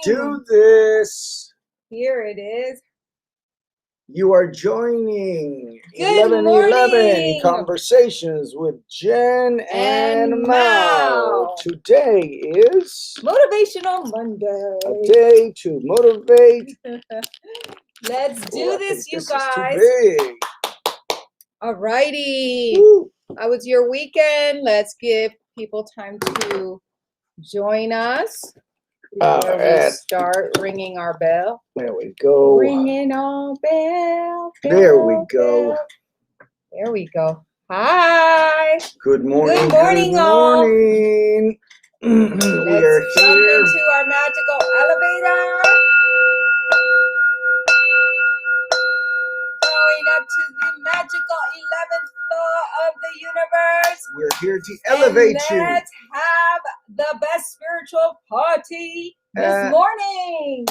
do this. Here it is. You are joining Good 11:11 morning. Conversations with Jen and Mao. Mao. Today is Motivational Monday. a day to motivate. Let's do I this, think you this guys. is too big. All righty. Woo. How was your weekend? Let's give people time to join us before we Alright. start ringing our bell. There we go. Ringing our bell. There we go. Bell. There we go. Hi. Good morning. Good morning, all. morning. We Let's are jump here. into our magical elevator. Going up to the magical 11th floor of the universe. We're here to elevate and you. Let's have the best spiritual party this morning.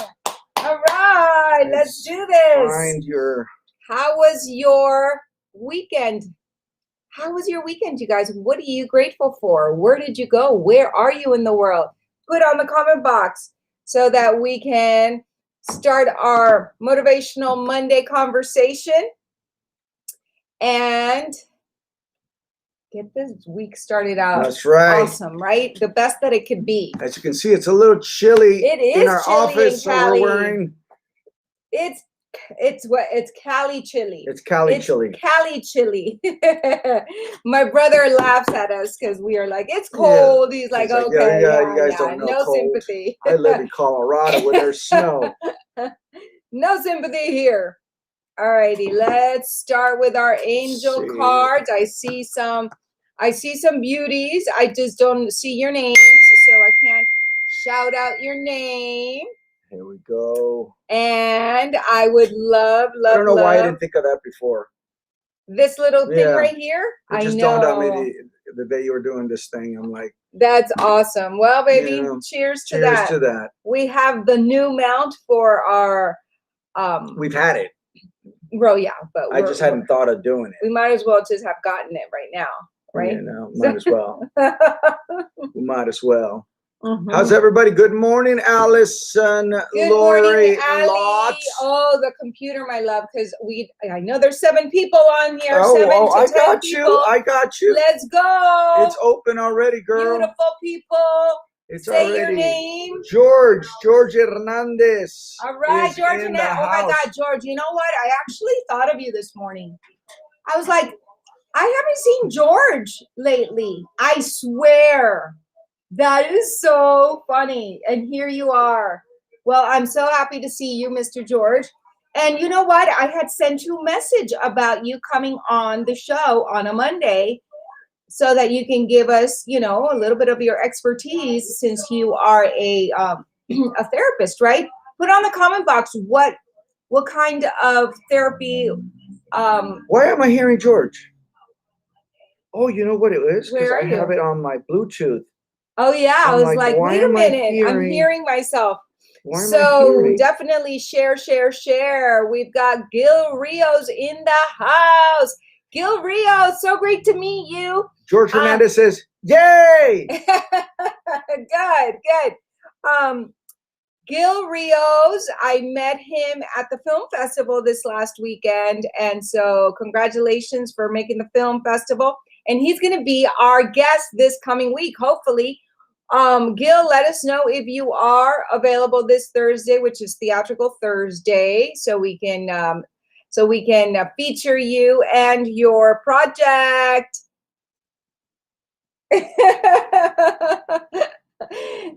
All right, let's do this. Find your. How was your weekend? How was your weekend, you guys? What are you grateful for? Where did you go? Where are you in the world? Put on the comment box so that we can start our Motivational Monday conversation and get this week started out. That's right. Awesome, right? The best that it could be. As you can see, it's a little chilly It is in our chilly office, in so Cali. we're wearing. It's Cali chili. It's Cali chili. Cali chili. My brother laughs at us because we are like, it's cold. Yeah. He's like, He's like, okay, yeah, you guys don't know no cold. sympathy. I live in Colorado where there's snow. No sympathy here. All righty, let's start with our angel cards. I see some beauties. I just don't see your names, so I can't shout out your name. Here we go. And I would love. I don't know why I didn't think of that before. This little thing right here. It just dawned on me the day you were doing this thing. I'm like, that's awesome. Well, baby, cheers to that. Cheers to that. We have the new mount for our. We've had it. Well, yeah, but I just hadn't thought of doing it. We might as well just have gotten it right now, right? Yeah, no, might as well. We might as well. Mm-hmm. How's everybody? Good morning, Allison, Good Lori, morning, Allie. Lots. Oh, the computer, my love, because I know there's 7 people on here. Oh, 7 to 10 I got people. you. I got you. Let's go. It's open already, girl. Beautiful people. It's Say already. your name. George Hernandez. All right, George in Hernandez. Oh my God, George. You know what? I actually thought of you this morning. I was like, I haven't seen George lately. I swear. That is so funny. And here you are. Well, I'm so happy to see you, Mr. George. And you know what? I had sent you a message about you coming on the show on a Monday so that you can give us, a little bit of your expertise since you are a therapist, right? Put on the comment box what kind of therapy. Why am I hearing George? Oh, you know what it is? Because I have it on my Bluetooth. Oh yeah, I was like, wait a minute, I'm hearing myself. So definitely share. We've got Gil Rios in the house. Gil Rios, so great to meet you. George Hernandez says, yay! Good. Gil Rios, I met him at the film festival this last weekend. And so congratulations for making the film festival. And he's going to be our guest this coming week, hopefully. Gil, let us know if you are available this Thursday, which is Theatrical Thursday, so we can feature you and your project.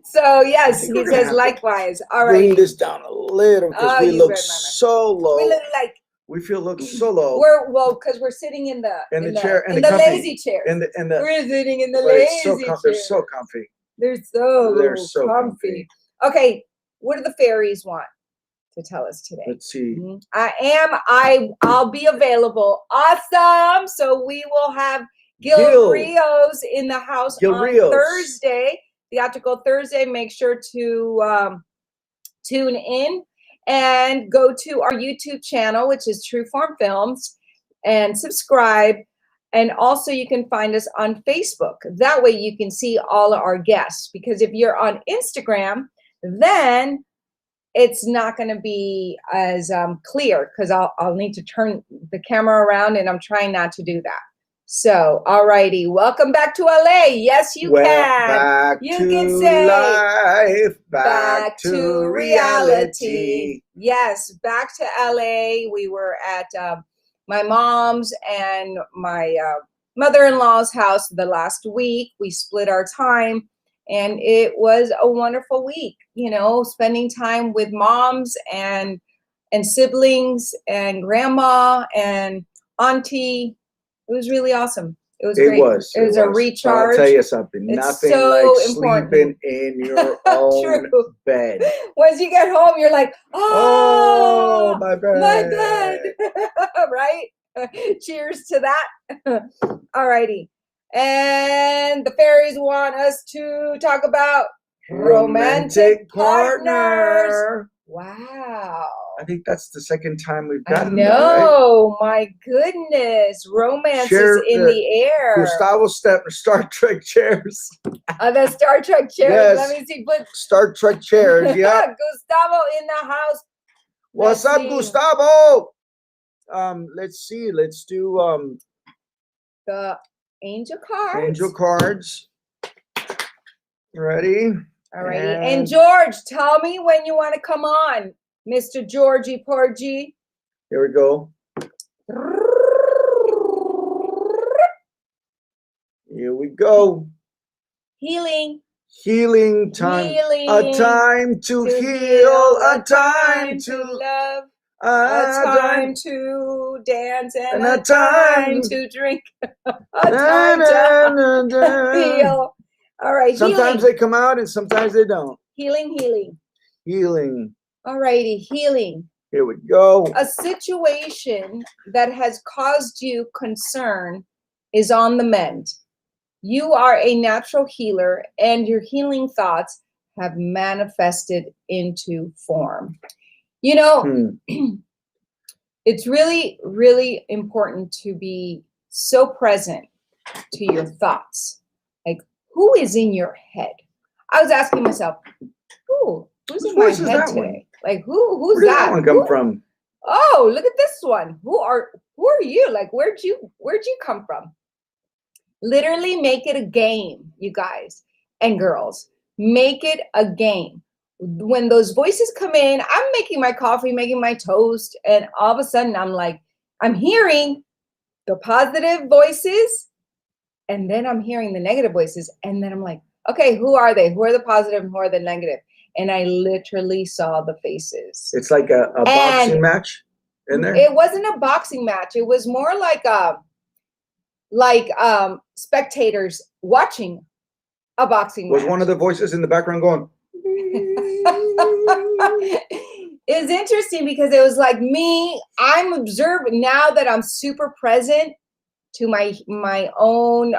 So yes, he says likewise. All right. Bring this down a little because we look so low. We look so low. Because we're sitting in the chair, in the lazy chair. We're sitting in the lazy chair. They're so comfy. They're so comfy. Okay, what do the fairies want to tell us today? Let's see. I'll be available. Awesome. So we will have Gil Rios in the house on Thursday, Theatrical Thursday. Make sure to tune in and go to our YouTube channel, which is True Form Films, and subscribe. And also you can find us on Facebook. That way you can see all of our guests. Because if you're on Instagram, then it's not going to be as clear because I'll need to turn the camera around, and I'm trying not to do that. So, alrighty, welcome back to LA. Yes, you can. Back You to can say life, back to reality. Yes, back to LA. We were at my mom's and my mother-in-law's house the last week. We split our time, and it was a wonderful week, you know, spending time with moms and siblings and grandma and auntie. It was really awesome. It was great. It was a recharge. I'll tell you something. It's Nothing so like important. sleeping in your own bed. Once you get home, you're like, oh, my bed. My bed. Right? Cheers to that. All righty. And the fairies want us to talk about romantic partners. Wow. I think that's the second time we've gotten that. No, right? My goodness. Romance is in the air. Gustavo Star Trek chairs. The Star Trek chairs. Yes. Let me see. Put Star Trek chairs. Yeah. Gustavo in the house. What's up, Gustavo? Let's see. Let's do the angel cards. Angel cards. Ready? Alrighty. And George, tell me when you want to come on, Mr. Georgie Porgy. Here we go. Here we go. Healing. Healing time. Healing. A time to heal. A time to love. A time to dance and a time to drink. A time to heal. All right. Sometimes they come out and sometimes they don't. Healing. All righty. Healing. Here we go. A situation that has caused you concern is on the mend. You are a natural healer, and your healing thoughts have manifested into form. You know, it's really, really important to be so present to your thoughts. Like, who is in your head? I was asking myself, who's in my head today? Like, who's Where did that? One come from? Oh, look at this one. Who are you? Like, where'd you come from? Literally make it a game, you guys and girls. Make it a game. When those voices come in, I'm making my coffee, making my toast, and all of a sudden I'm hearing the positive voices, and then I'm hearing the negative voices, and then I'm like, okay, who are they? Who are the positive and who are the negative? And I literally saw the faces. It's like a boxing match in there? It wasn't a boxing match. It was more like spectators watching a boxing match. Was one of the voices in the background going? It's interesting because it was like me. I'm observing now that I'm super present to my own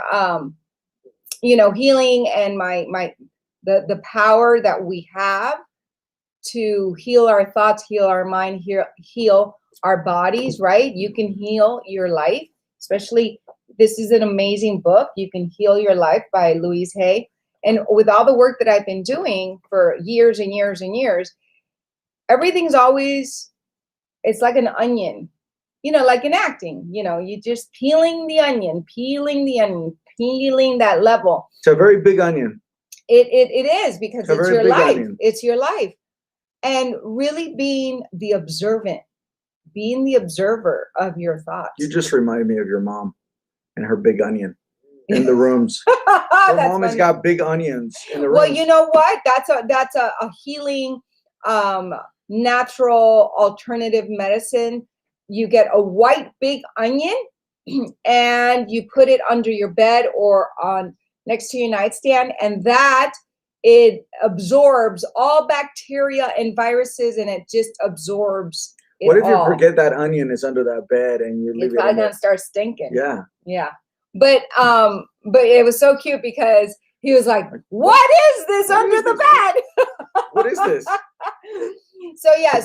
healing and the power that we have to heal our thoughts, heal our mind, heal our bodies, right? You can heal your life, especially this is an amazing book, You Can Heal Your Life by Louise Hay. And with all the work that I've been doing for years and years and years, everything's always, it's like an onion, like in acting, you just peeling the onion, peeling that level. It's a very big onion. It is because it's your life. Onion. It's your life. And really being the observer of your thoughts. You just reminded me of your mom and her big onion in the rooms. Her mom has got big onions in the rooms. Well, you know what? That's a healing, natural alternative medicine. You get a white big onion and you put it under your bed or on next to your nightstand, and that it absorbs all bacteria and viruses, and it just absorbs it. What if you forget that onion is under that bed and you leave it? It's probably gonna start stinking. Yeah. But it was so cute because he was like, "What is this under the bed? What is this?"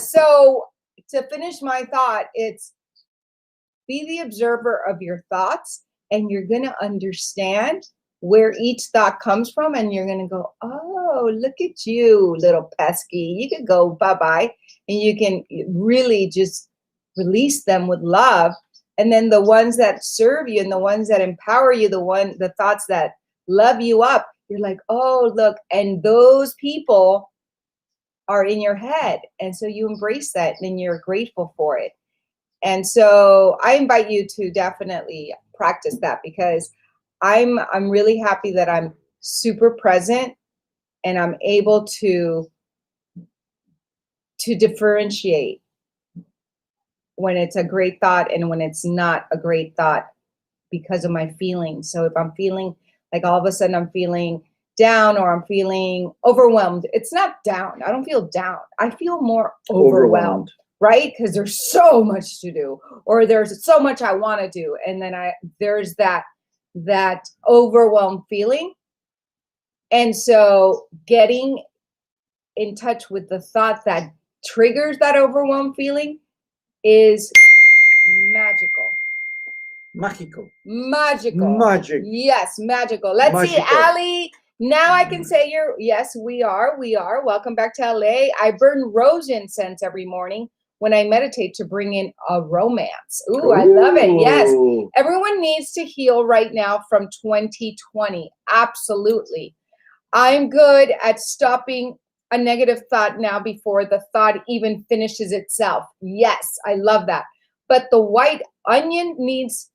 So to finish my thought, it's be the observer of your thoughts, and you're gonna understand where each thought comes from, and you're going to go, oh, look at you, little pesky. You could go bye-bye, and you can really just release them with love. And then the ones that serve you and the ones that empower you, the thoughts that love you up, you're like, oh, look, and those people are in your head. And so you embrace that and you're grateful for it. And so I invite you to definitely practice that, because I'm really happy that I'm super present and I'm able to differentiate when it's a great thought and when it's not a great thought because of my feelings. So if I'm feeling like all of a sudden I'm feeling down or I'm feeling overwhelmed, it's not down. I don't feel down. I feel more overwhelmed. Right? Because there's so much to do, or there's so much I want to do. And then there's that overwhelmed feeling. And so getting in touch with the thought that triggers that overwhelmed feeling is magical. Magic. Yes, magical. Let's see, Ali. Now I can say yes, we are. Welcome back to LA. I burn rose incense every morning when I meditate to bring in a romance. Ooh, I love it. Yes. Everyone needs to heal right now from 2020. Absolutely. I'm good at stopping a negative thought now before the thought even finishes itself. Yes, I love that. But the white onion needs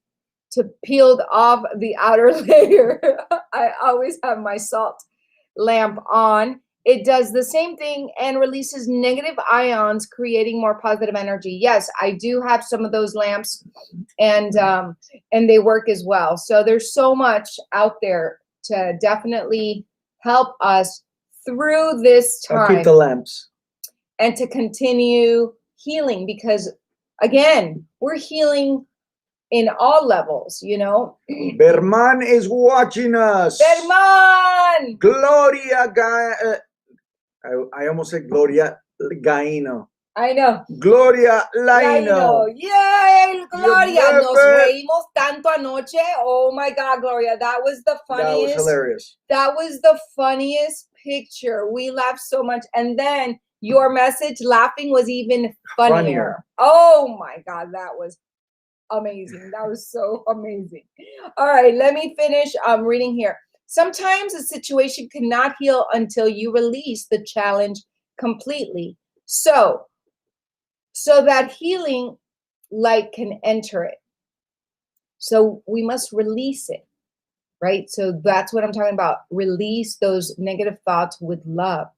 to peel off the outer layer. I always have my salt lamp on. It does the same thing and releases negative ions, creating more positive energy. Yes, I do have some of those lamps, and they work as well. So there's so much out there to definitely help us through this time. I'll keep the lamps. And to continue healing, because again, we're healing in all levels, you know. Berman is watching us. Berman! Gloria I almost said Gloria Gaino. I know. Gloria Laino. Yay, Gloria. Nos reímos tanto anoche. Oh my God, Gloria. That was the funniest. That was hilarious. That was the funniest picture. We laughed so much. And then your message laughing was even funnier. Oh my God, that was amazing. That was so amazing. All right, let me finish reading here. Sometimes a situation cannot heal until you release the challenge completely. So that healing light can enter it. So we must release it, right? So that's what I'm talking about. Release those negative thoughts with love.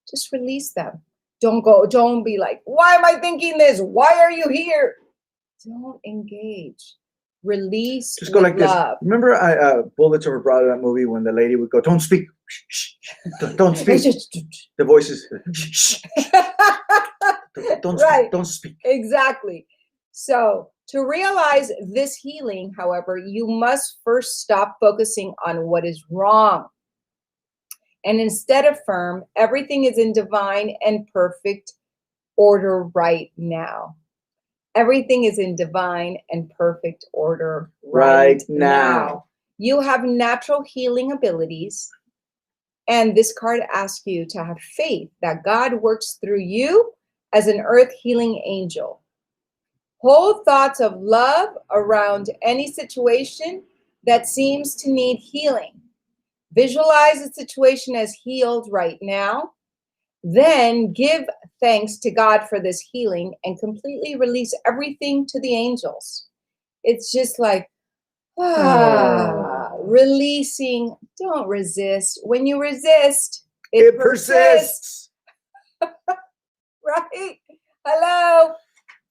Just release them. Don't be like, why am I thinking this? Why are you here? Don't engage. Release. Just go like love. This. Remember Bullets Over Broad, that movie, when the lady would go, don't speak. Don't speak. The voices. Don't speak. Don't speak. Exactly. So to realize this healing, however, you must first stop focusing on what is wrong. And instead affirm, everything is in divine and perfect order right now. Everything is in divine and perfect order right now. You have natural healing abilities. And this card asks you to have faith that God works through you as an earth healing angel. Hold thoughts of love around any situation that seems to need healing. Visualize the situation as healed right now. Then give thanks to God for this healing and completely release everything to the angels. It's just like, releasing. Don't resist. When you resist, it persists. Right? Hello.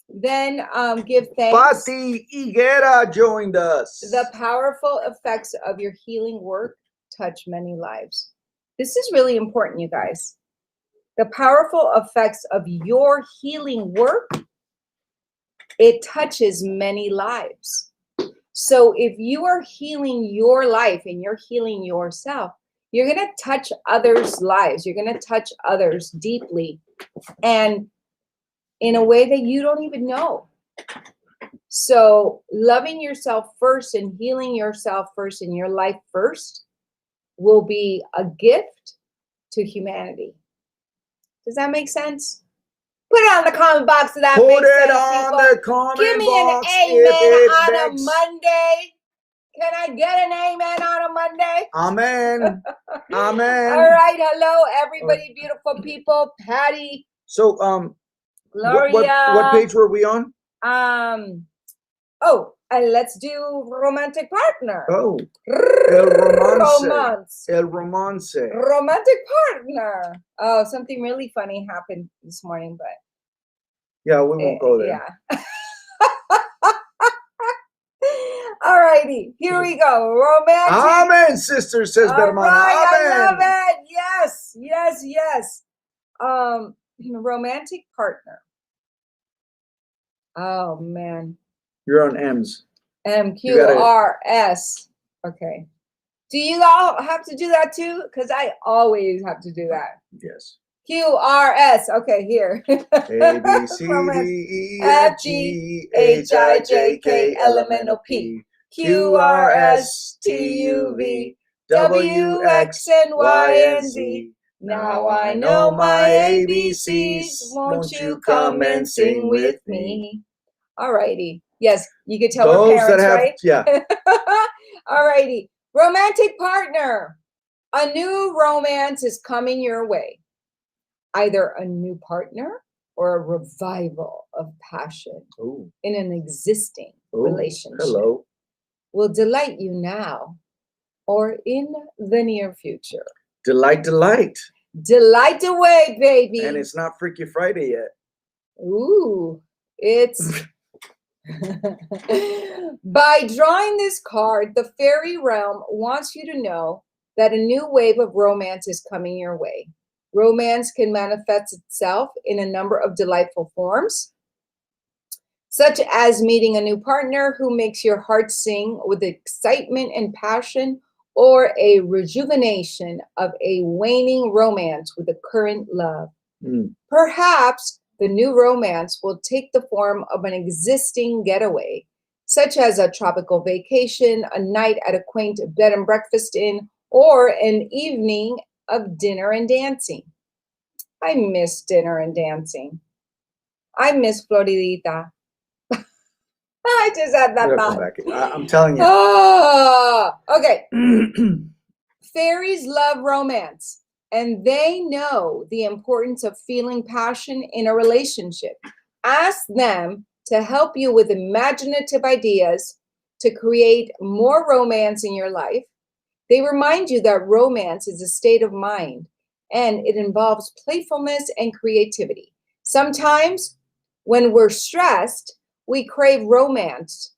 Then give thanks. Pati Higuera joined us. The powerful effects of your healing work touch many lives. This is really important, you guys. The powerful effects of your healing work, it touches many lives. So if you are healing your life and you're healing yourself, you're going to touch others' lives. You're going to touch others deeply and in a way that you don't even know. So loving yourself first and healing yourself first in your life first will be a gift to humanity. Does that make sense? Put it on the comment box if that Put makes it sense, on people. the comment Give me box an if amen it on a makes- Monday. Can I get an amen on a Monday? Amen. Amen. All right. Hello, everybody, beautiful people. Patty, So, Gloria. what page were we on? Let's do romantic partner. Oh, El Romance. Romance. El Romance. Romantic partner. Oh, something really funny happened this morning, but Yeah, we won't go there. Yeah. All righty, here we go. Romantic. Amen, sister, says All Bermana. right, Amen. I love it. Yes, yes, yes. Romantic partner. Oh man. You're on M's. MQRS. Okay. Do you all have to do that too? Because I always have to do that. Yes. QRS. Okay, here. A, B, C, D, E, F, G, H, I, J, K, L, M, N, O, P, Q, R, S, T, U, V, W, X, and Y, and Z. Now I know my ABCs. Won't you come and sing with me? Alrighty. Yes, you could tell our parents, right? Yeah. Alrighty. Romantic partner. A new romance is coming your way. Either a new partner or a revival of passion in an existing relationship. Hello. Will delight you now or in the near future. Delight, delight. Delight away, baby. And it's not Freaky Friday yet. Ooh, it's... By drawing this card, the fairy realm wants you to know that a new wave of romance is coming your way. Romance can manifest itself in a number of delightful forms, such as meeting a new partner who makes your heart sing with excitement and passion, or a rejuvenation of a waning romance with a current love. Perhaps the new romance will take the form of an existing getaway, such as a tropical vacation, a night at a quaint bed and breakfast inn, or an evening of dinner and dancing. I miss dinner and dancing. I miss Floridita. I just had that thought. Come back. I'm telling you. Okay. Fairies love romance, and they know the importance of feeling passion in a relationship. Ask them to help you with imaginative ideas to create more romance in your life. They remind you that romance is a state of mind, and it involves playfulness and creativity. Sometimes when we're stressed, we crave romance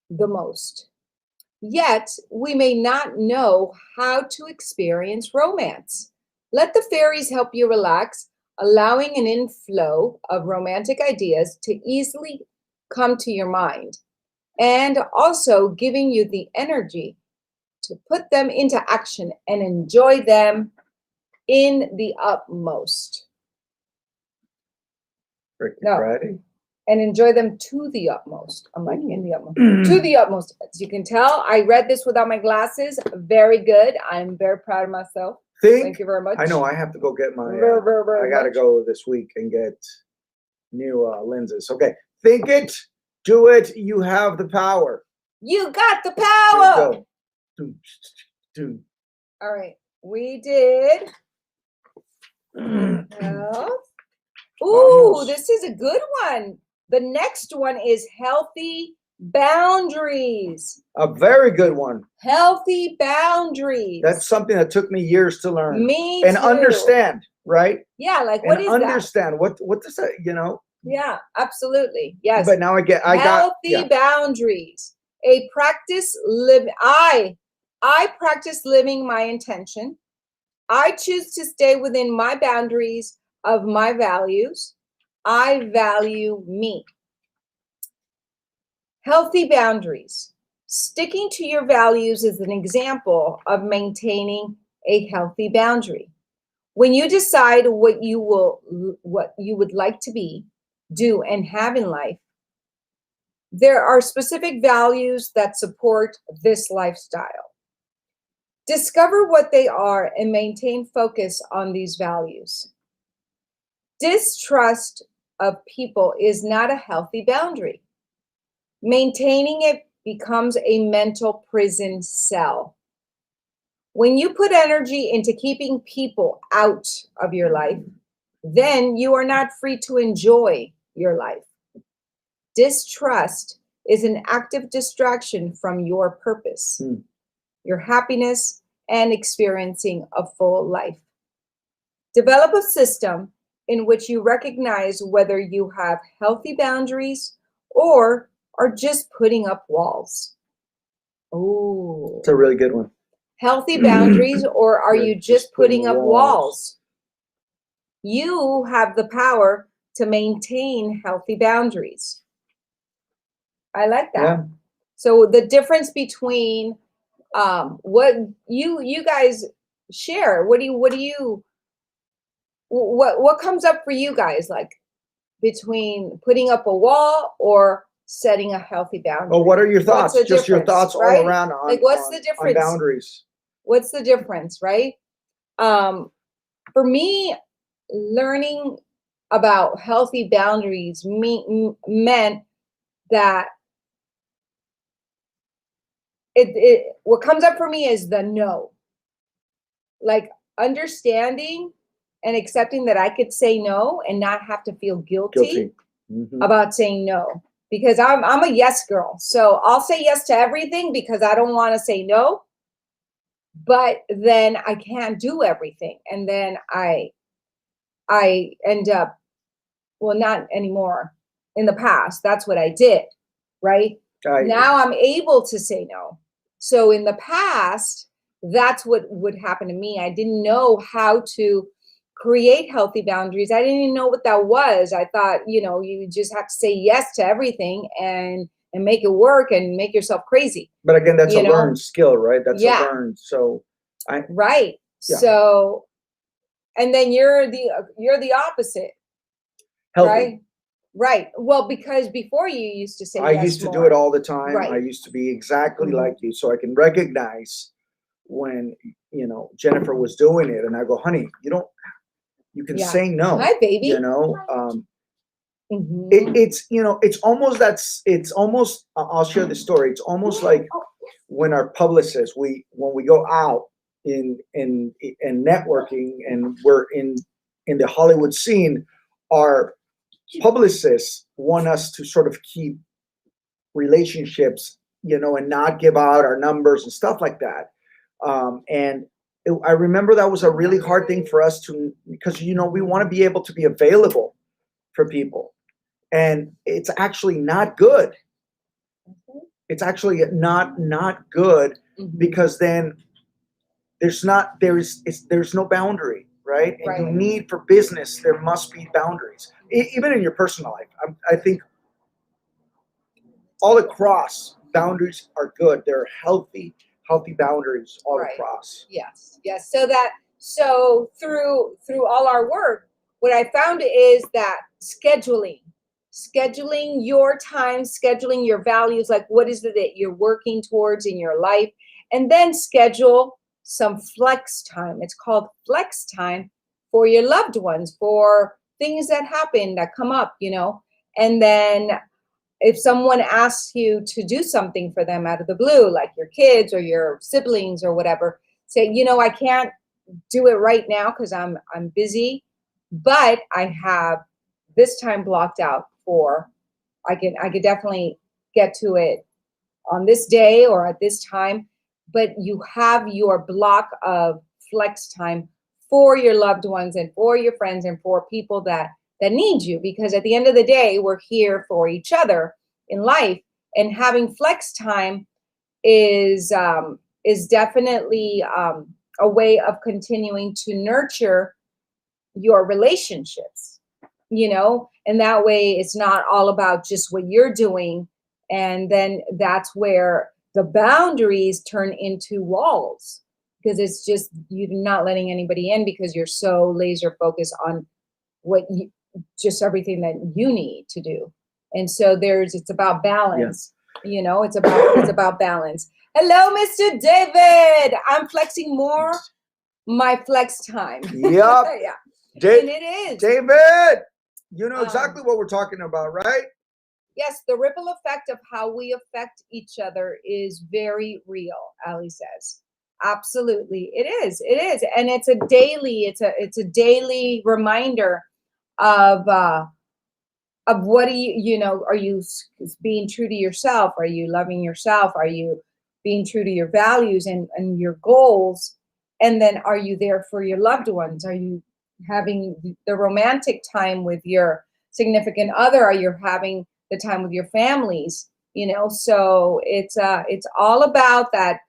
the most. Yet, we may not know how to experience romance. Let the fairies help you relax, allowing an inflow of romantic ideas to easily come to your mind, and also giving you the energy to put them into action and enjoy them in the utmost. Friday. And enjoy them to the utmost. I'm like, in the utmost. To the utmost. As you can tell, I read this without my glasses. Very good. I'm very proud of myself. Thank you very much. I know I have to go get my, I got to go this week and get new lenses. Okay. Think it, do it. You have the power. You got the power. Go. All right. We did. Ooh, this is a good one. The next one is healthy boundaries. A very good one. Healthy boundaries. That's something that took me years to learn. Me and too. understand, right? Yeah, like what and is understand that? What does that, Yeah, absolutely. Yes. But now healthy boundaries. I practice living my intention. I choose to stay within my boundaries of my values. I value me. Healthy boundaries. Sticking to your values is an example of maintaining a healthy boundary. When you decide what you would like to be, do, and have in life, there are specific values that support this lifestyle. Discover what they are and maintain focus on these values. Distrust of people is not a healthy boundary. Maintaining it becomes a mental prison cell. When you put energy into keeping people out of your life, then you are not free to enjoy your life. Distrust is an active distraction from your purpose, your happiness, and experiencing a full life. Develop a system in which you recognize whether you have healthy boundaries or are just putting up walls. Oh, It's a really good one. healthy boundaries, or are Yeah, you just putting up walls? You have the power to maintain healthy boundaries. I like that. Yeah. So the difference between what you guys share, what comes up for you guys, like between putting up a wall or setting a healthy boundary? Well, what are your thoughts? What's the Just your difference, thoughts all right? around on, Like, what's the difference? on boundaries. What's the difference, right? For me, learning about healthy boundaries meant that what comes up for me is the no. Like understanding and accepting that I could say no and not have to feel guilty. About saying no. Because I'm a yes girl. So I'll say yes to everything because I don't want to say no. But then I can't do everything. And then I end up, well, not anymore. In the past, that's what I did, right? Now I'm able to say no. So in the past, that's what would happen to me. I didn't know how to create healthy boundaries. I didn't even know what that was. I thought, you just have to say yes to everything and make it work and make yourself crazy. But again, that's a learned skill, right? That's a learned. So right. Yeah. So, and then you're the opposite. Healthy. Right. Right. Well, because before you used to say I yes used to more. do it all the time. Right. I used to be exactly like you. So I can recognize when, Jennifer was doing it and I go, honey, you can say no. Hi, baby. It's almost, I'll share the story. It's almost like when our publicists, when we go out in networking and we're in the Hollywood scene, our publicists want us to sort of keep relationships, and not give out our numbers and stuff like that. I remember that was a really hard thing for us because, we want to be able to be available for people. And it's actually not good. It's actually not good because then there's no boundary, right? And you need, for business, there must be boundaries. Even in your personal life, I think all across, boundaries are good. They're healthy boundaries all across. Yes. So through all our work, what I found is that scheduling your time, scheduling your values, like what is it that you're working towards in your life, and then schedule some flex time. It's called flex time for your loved ones, for things that happen, that come up, and then if someone asks you to do something for them out of the blue, like your kids or your siblings or whatever, say, I can't do it right now because I'm busy, but I have this time blocked out for, I could definitely get to it on this day or at this time, but you have your block of flex time for your loved ones and for your friends and for people that need you, because at the end of the day, we're here for each other in life, and having flex time is definitely a way of continuing to nurture your relationships, and that way it's not all about just what you're doing. And then that's where the boundaries turn into walls, because it's just you're not letting anybody in because you're so laser focused on just everything that you need to do. And so it's about balance. You know, it's about balance. Hello, Mr. David. I'm flexing more. My flex time. Yep. Yeah. And it is. David, you know exactly what we're talking about, right? Yes, the ripple effect of how we affect each other is very real, Ali says. Absolutely. It is. It is. And it's a daily reminder of what do you are you being true to yourself? Are you loving yourself? Are you being true to your values and your goals? And then are you there for your loved ones? Are you having the romantic time with your significant other? Are you having the time with your families? So it's all about that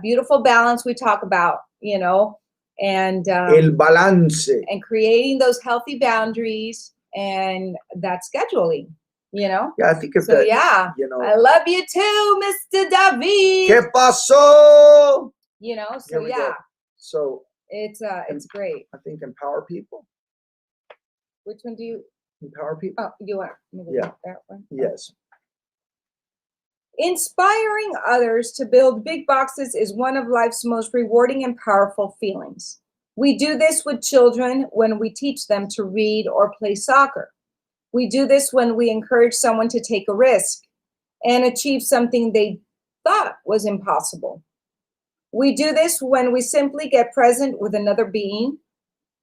beautiful balance we talk about, and El balance. and creating those healthy boundaries and that scheduling, Yeah, I think of so that. Yeah, I love you too, Mr. David. ¿Qué pasó? So yeah. So it's great. I think empower people. Which one do you empower people? Oh, you want that one? Yes. Inspiring others to build big boxes is one of life's most rewarding and powerful feelings. We do this with children when we teach them to read or play soccer. We do this when we encourage someone to take a risk and achieve something they thought was impossible. We do this when we simply get present with another being,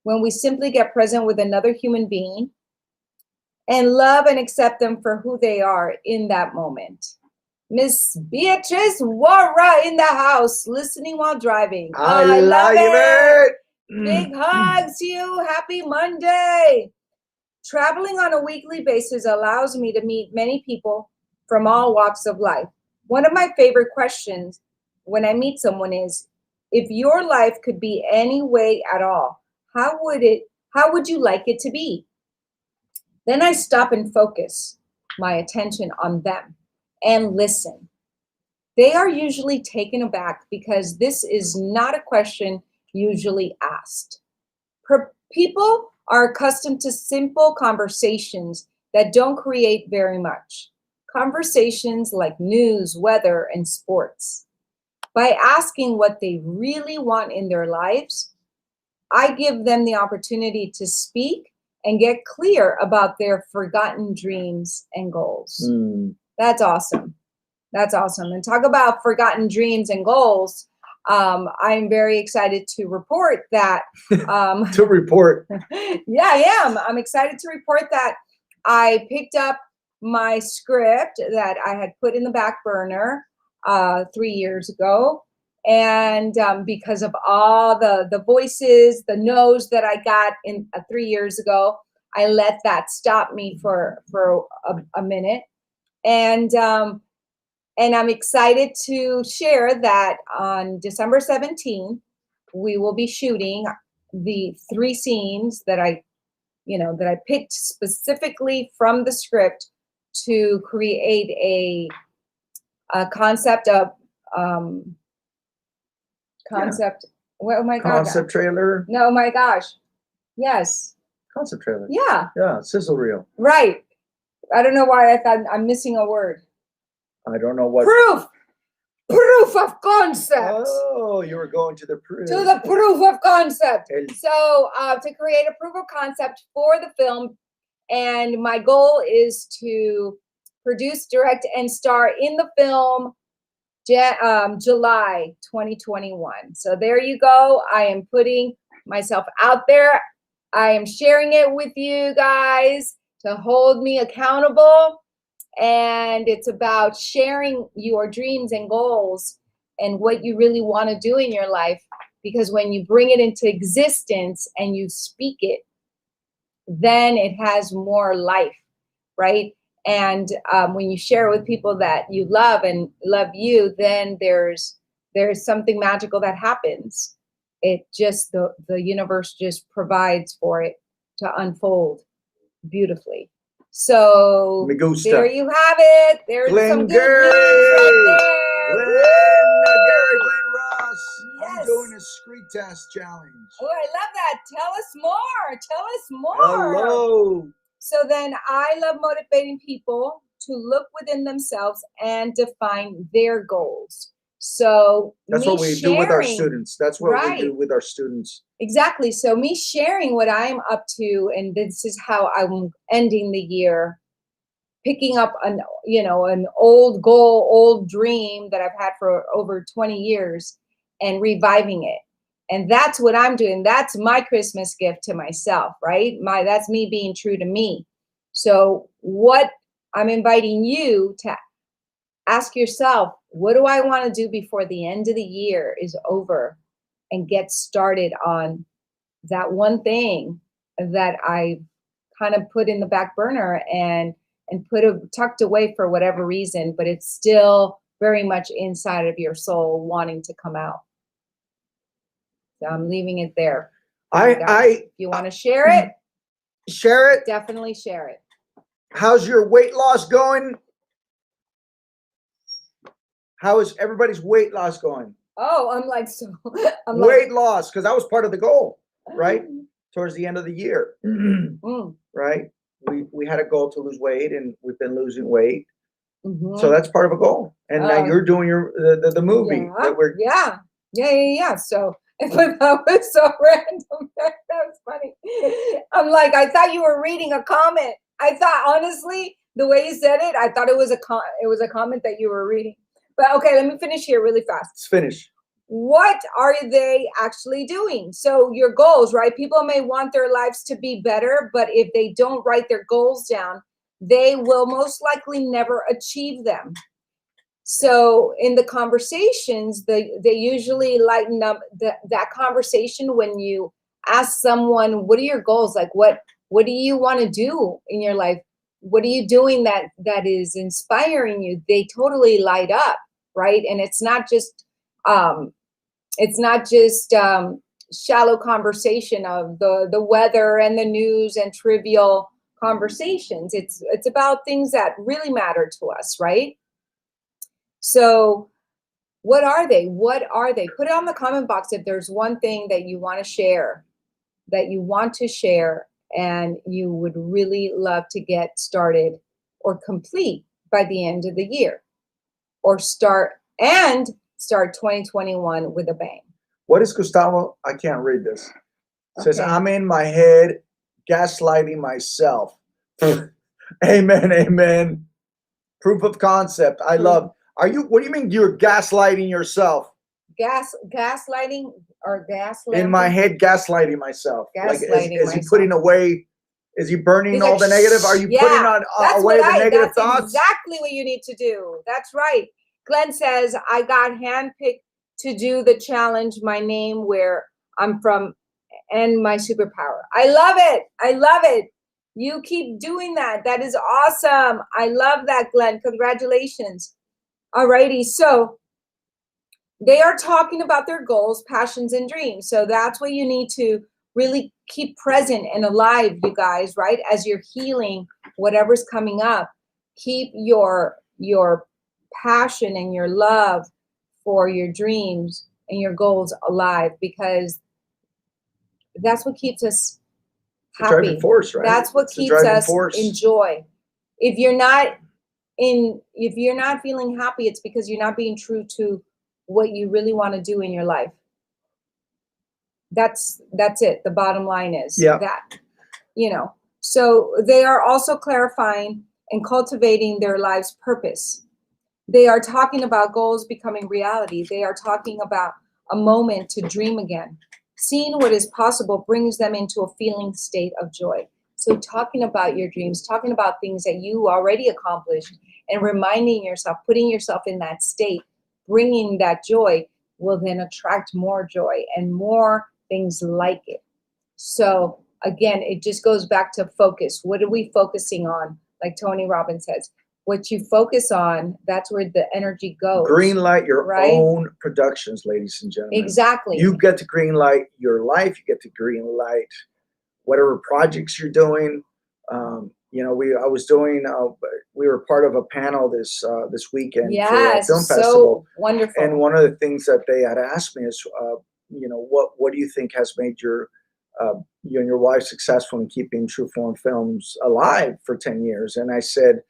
when we simply get present with another human being and love and accept them for who they are in that moment. Miss Beatrice Warra in the house, listening while driving. I love it. Big hugs to you. Happy Monday. Traveling on a weekly basis allows me to meet many people from all walks of life. One of my favorite questions when I meet someone is, if your life could be any way at all, how would you like it to be? Then I stop and focus my attention on them and listen. They are usually taken aback because this is not a question usually asked. People are accustomed to simple conversations that don't create very much. Conversations like news, weather, and sports. By asking what they really want in their lives, I give them the opportunity to speak and get clear about their forgotten dreams and goals. That's awesome. That's awesome. And talk about forgotten dreams and goals. I'm very excited to report that. To report. Yeah, I am. I'm excited to report that I picked up my script that I had put in the back burner 3 years ago. And because of all the voices, the no's that I got in 3 years ago, I let that stop me for a minute. And I'm excited to share that on December 17th, we will be shooting the 3 scenes that I picked specifically from the script to create a concept of concept. Yeah. Oh my God. Concept trailer. No, my gosh. Yes. Concept trailer. Yeah. Yeah. Sizzle reel. Right. I don't know why I thought I'm missing a word. I don't know what. Proof of concept. Oh, you were going to the proof. To the proof of concept. So to create a proof of concept for the film, and my goal is to produce, direct, and star in the film July 2021. So there you go. I am putting myself out there. I am sharing it with you guys to hold me accountable. And it's about sharing your dreams and goals and what you really want to do in your life. Because when you bring it into existence and you speak it, then it has more life, right? And when you share with people that you love and love you, then there's something magical that happens. It just, the universe just provides for it to unfold beautifully. So there you have it. There's some good news right there. Glenn Ross. Yes. I'm doing a screen test challenge. Oh, I love that. Tell us more. Tell us more. Hello. So then I love motivating people to look within themselves and define their goals. So that's what we do with our students. That's what we do with our students. Exactly. So me sharing what I'm up to, and this is how I'm ending the year, picking up an old goal, old dream that I've had for over 20 years and reviving it. And that's what I'm doing. That's my Christmas gift to myself, right? That's me being true to me. So what I'm inviting you to ask yourself, what do I want to do before the end of the year is over, and get started on that one thing that I kind of put in the back burner and tucked away for whatever reason, but it's still very much inside of your soul wanting to come out. So I'm leaving it there. If you want to share it, definitely share it. How's your weight loss going? How is everybody's weight loss going? Oh, weight loss, because that was part of the goal, right? Towards the end of the year, right? We had a goal to lose weight, and we've been losing weight. So that's part of a goal. And now you're doing the movie. Yeah. So that was so random. That was funny. I'm like, I thought you were reading a comment. I thought, honestly, the way you said it, I thought it was a comment that you were reading. But okay, let me finish here really fast. Let's finish. What are they actually doing? So your goals, right? People may want their lives to be better, but if they don't write their goals down, they will most likely never achieve them. So in the conversations, they usually lighten up that conversation when you ask someone, what are your goals? Like, what do you want to do in your life? What are you doing that is inspiring you? They totally light up, right? And it's not just shallow conversation of the weather and the news and trivial conversations. It's about things that really matter to us, right? So what are they? Put it on the comment box if there's one thing that you want to share, and you would really love to get started or complete by the end of the year, or start 2021 with a bang. What is Gustavo? I can't read this. It says, I'm in my head gaslighting myself. Amen. Proof of concept. I love. What do you mean you're gaslighting yourself? Gaslighting or gaslighting? In my head, gaslighting myself. Is he putting away? Is he burning all the negative? Are you putting away the negative thoughts? That's exactly what you need to do. That's right. Glenn says, I got handpicked to do the challenge, my name, where I'm from, and my superpower. I love it. You keep doing that. That is awesome. I love that, Glenn. Congratulations. Alrighty. So they are talking about their goals, passions, and dreams. So that's what you need to really keep present and alive, you guys, right? As you're healing whatever's coming up, keep your passion and your love for your dreams and your goals alive, because that's what keeps us happy. Driving force, right? That's what keeps us in joy. If you're not feeling happy, it's because you're not being true to what you really want to do in your life. That's it. The bottom line is that, so they are also clarifying and cultivating their life's purpose. They are talking about goals becoming reality. They are talking about a moment to dream again. Seeing what is possible brings them into a feeling state of joy. So talking about your dreams, talking about things that you already accomplished, and reminding yourself, putting yourself in that state, bringing that joy will then attract more joy and more things like it. So again, it just goes back to focus. What are we focusing on? Like Tony Robbins says, what you focus on, that's where the energy goes. Green light your own productions, ladies and gentlemen. Exactly. You get to green light your life. You get to green light whatever projects you're doing. We were part of a panel this weekend for a film festival. Wonderful. And one of the things that they had asked me is, what do you think has made you and your wife successful in keeping True Form Films alive for 10 years? And I said,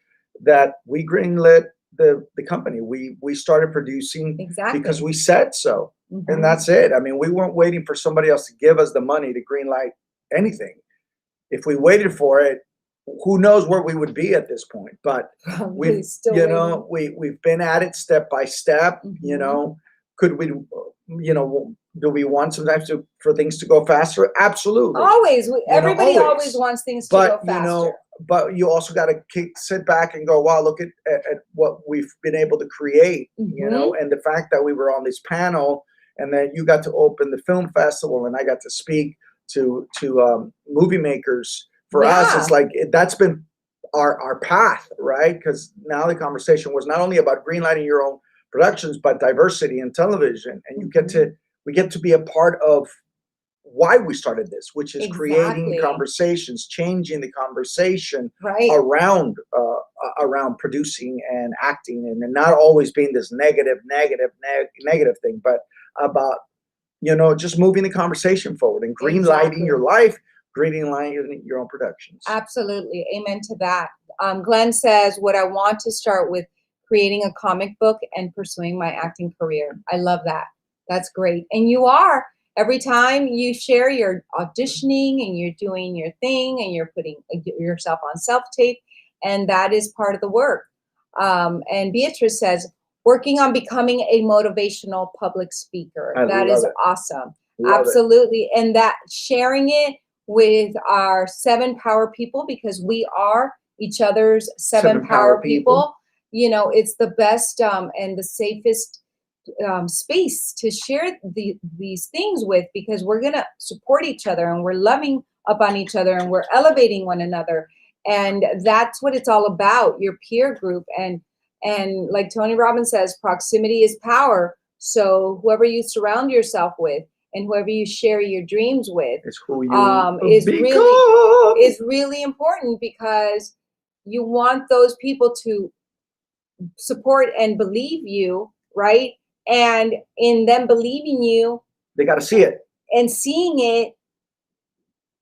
that we greenlit the company. We started producing because we said so. And that's it. I mean, we weren't waiting for somebody else to give us the money to greenlight anything. If we waited for it, who knows where we would be at this point. But we've been at it step by step. Could we, do we want sometimes for things to go faster? Absolutely. Always. Everybody always wants things to go faster. But you also got to sit back and go, wow, look at what we've been able to create, and the fact that we were on this panel, and then you got to open the film festival, and I got to speak to movie makers. For us, it's like that's been our path, right? Because now the conversation was not only about greenlighting your own productions, but diversity in television, and we get to be a part of why we started this, which is creating conversations, changing the conversation around producing and acting, and not always being this negative thing, but about just moving the conversation forward and greenlighting your life, greenlighting your own productions. Absolutely, amen to that. Glenn says, "What I want to start with creating a comic book and pursuing my acting career." I love that. That's great, and you are. Every time you share, you're auditioning and you're doing your thing and you're putting yourself on self-tape, and that is part of the work. And Beatrice says, working on becoming a motivational public speaker. That is awesome. Absolutely. And that sharing it with our 7 power people, because we are each other's 7 power people. It's the best and the safest space to share these things with, because we're going to support each other and we're loving up on each other and we're elevating one another. And that's what it's all about, your peer group. And like Tony Robbins says, proximity is power. So whoever you surround yourself with and whoever you share your dreams with is who you is really important, because you want those people to support and believe you, right? And in them believing you, they got to see it. And seeing it,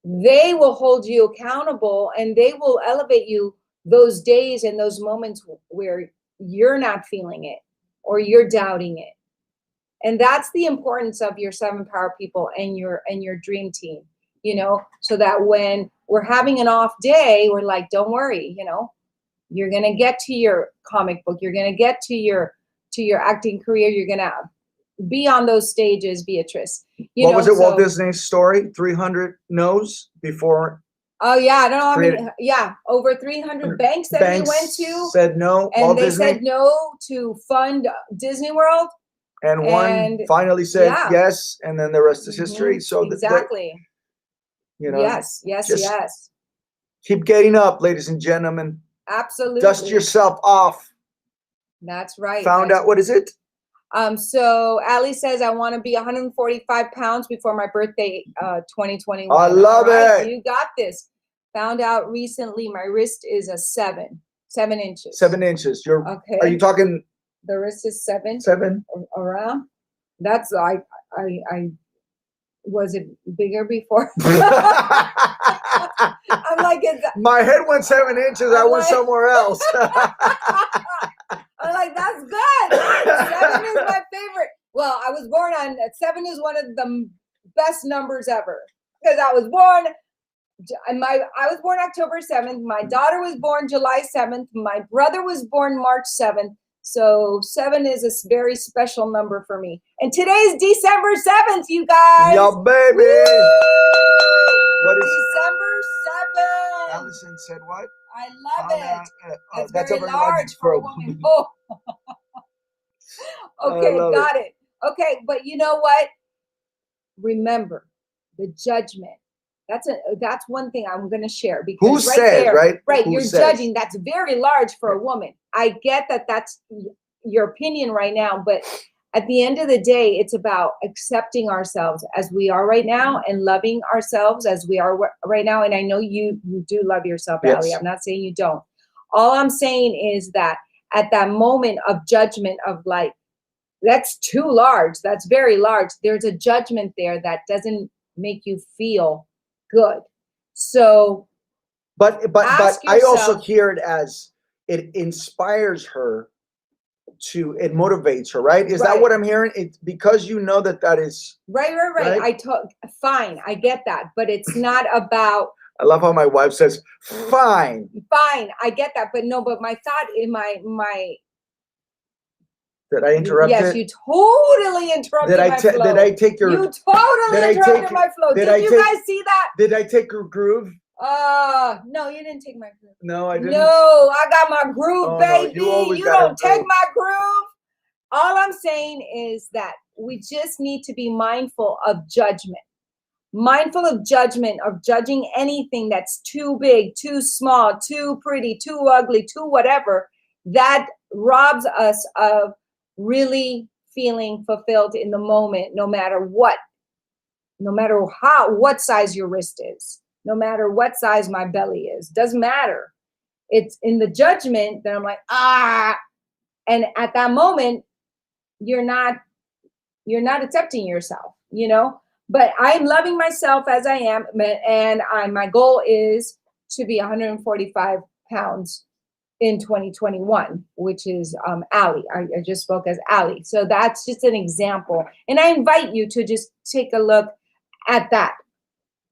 they will hold you accountable and they will elevate you those days and those moments where you're not feeling it or you're doubting it. And that's the importance of your 7 power people and your dream team, so that when we're having an off day, we're like, don't worry, you're going to get to your comic book. You're going to get to your acting career. You're going to be on those stages, Beatrice. What was it? Walt Disney's story, 300 no's before. Oh yeah, I don't know. Over 300 banks that he went to said no, and they said no to fund Disney World. And one finally said yes, and then the rest is history. So exactly, yes. Keep getting up, ladies and gentlemen. Absolutely, dust yourself off. That's right. Found out what is it? So Allie says, I want to be 145 pounds before my birthday, 2021. I love it. You got this. Found out recently my wrist is a 7 inches. 7 inches. Okay. Are you talking? The wrist is 7. 7 around. That's I was it bigger before? I'm like, my head went 7 inches. I went somewhere else. I'm like, that's good. 7 is my favorite. Well, I was born on 7 is one of the best numbers ever, because I was born October 7th. My daughter was born July 7th. My brother was born March 7th. So 7 is a very special number for me. And today's December 7th, you guys. Yo, baby. Woo! What is December 7th? Allison said what? I love it. That's very large for a woman. Okay, got it. Okay, but you know what? Remember the judgment. That's one thing I'm going to share, because who says, right? Right, you're judging. That's very large for a woman. I get that that's your opinion right now, but at the end of the day, it's about accepting ourselves as we are right now and loving ourselves as we are right now. And I know you do love yourself, yes. Allie. I'm not saying you don't. All I'm saying is that at that moment of judgment of like, that's too large, that's very large, there's a judgment there that doesn't make you feel good. So but I also hear it as it inspires her it motivates her, right? Is that Right. what I'm hearing? It's because you know that is Right. right? Fine, I get that, but it's not about. I love how my wife says, fine. Fine, I get that, but no, but my thought in my Did I interrupt yes, it? you totally interrupted my flow. Did I take your? You totally interrupted my flow. Did you guys see that? Did I take your groove? No, you didn't take my groove. No, I didn't. No, I got my groove, Oh, baby. No, you don't take my groove. All I'm saying is that we just need to be mindful of judgment. Mindful of judgment, of judging anything that's too big, too small, too pretty, too ugly, too whatever, that robs us of really feeling fulfilled in the moment, no matter what, no matter what size your wrist is, no matter what size my belly is, doesn't matter. It's in the judgment that I'm like, and at that moment, you're not accepting yourself, but I'm loving myself as I am. And my goal is to be 145 pounds in 2021, which is Allie. I just spoke as Allie. So that's just an example. And I invite you to just take a look at that.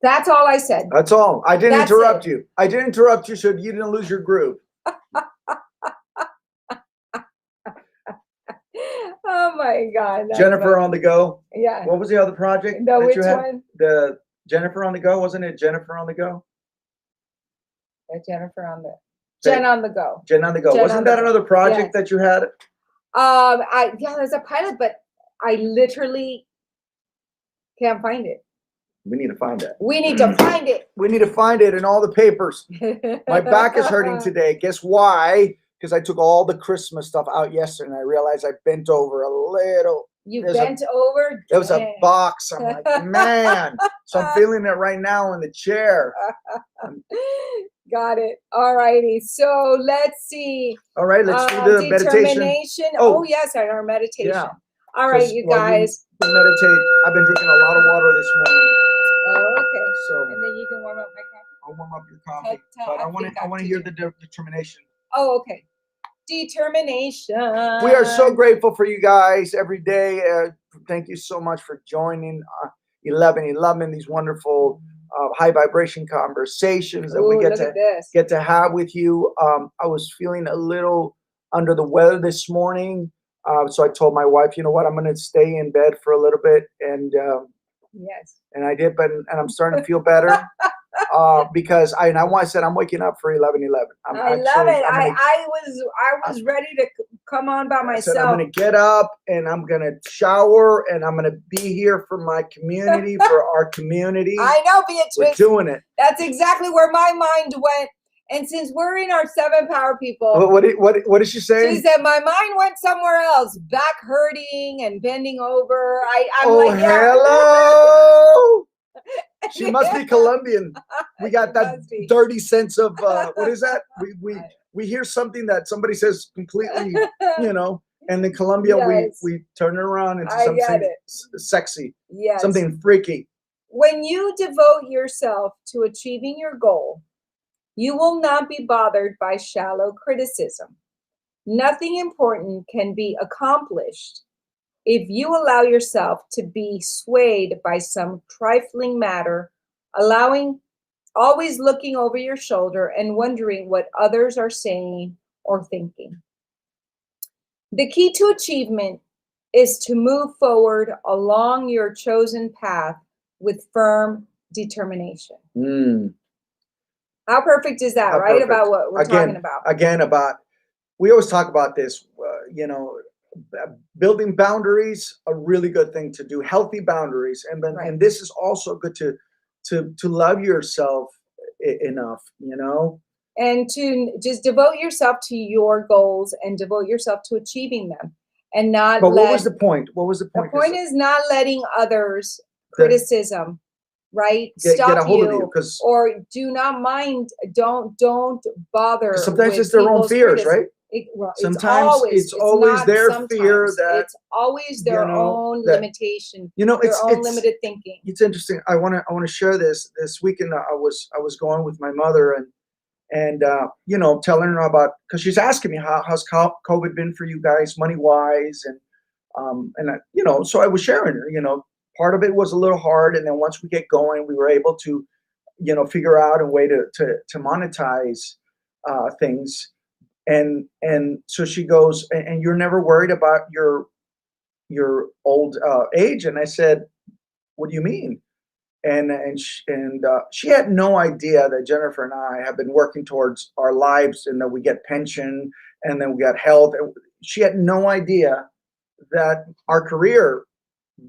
That's all I said. That's all. I didn't interrupt you. I didn't interrupt you so you didn't lose your groove. Oh my God. Jennifer on the Go. Yeah. What was the other project? No, which one? The Jennifer on the Go, wasn't it? Jennifer on the Go? Jennifer on the Jen on the Go. Jen on the Go. Wasn't that another project that you had? There's a pilot, but I literally can't find it. We need to find it. We need to find it. We need to find it in all the papers. My back is hurting today. Guess why? Because I took all the Christmas stuff out yesterday and I realized I bent over a little. You bent over? There was a box. I'm like, man. So I'm feeling it right now in the chair. Got it. All righty. So let's see. All right, let's do the meditation. Oh, yes, our meditation. Yeah. All right, you guys. We meditate. I've been drinking a lot of water this morning. Oh, okay. So, and then you can warm up my coffee. I'll warm up your coffee. But I want to hear the determination. Oh, okay. Determination. We are so grateful for you guys every day. Thank you so much for joining 11:11, these wonderful high vibration conversations that we get to have with you. I was feeling a little under the weather this morning. So I told my wife, you know what, I'm going to stay in bed for a little bit. And yes. And I did, and I'm starting to feel better. Because I said I'm waking up for 11:11. I love it. I was ready to come on by myself. I'm going to get up and I'm going to shower and I'm going to be here for my community, for our community. I know, Beatrice. We're doing it. That's exactly where my mind went. And since we're in our 7 power people, what did she say? She said my mind went somewhere else, back hurting and bending over. I'm like, hello. She must be Colombian. We got that dirty sense of what is that? We hear something that somebody says completely, and in Colombia we turn it around into something sexy, something freaky. When you devote yourself to achieving your goal, you will not be bothered by shallow criticism. Nothing important can be accomplished if you allow yourself to be swayed by some trifling matter, always looking over your shoulder and wondering what others are saying or thinking. The key to achievement is to move forward along your chosen path with firm determination. How perfect is that, right? Perfect. About what we're talking about. We always talk about this, building boundaries, a really good thing to do, healthy boundaries. And this is also good to love yourself enough, And to just devote yourself to your goals and devote yourself to achieving them and not. But what was the point? The point is not letting others criticism, right? Get a hold of you, or do not mind. Don't bother. Sometimes it's their own fears, right? Sometimes it's always their fear that it's always their own limitation. Their own limited thinking. It's interesting. I want to share this weekend. I was going with my mother and telling her about, because she's asking me how's COVID been for you guys, money wise, and so I was sharing her. Part of it was a little hard, and then once we get going, we were able to figure out a way to monetize things. And so she goes, and you're never worried about your old age? And I said, what do you mean? And she had no idea that Jennifer and I have been working towards our lives, and that we get pension, and then we got health. She had no idea that our career,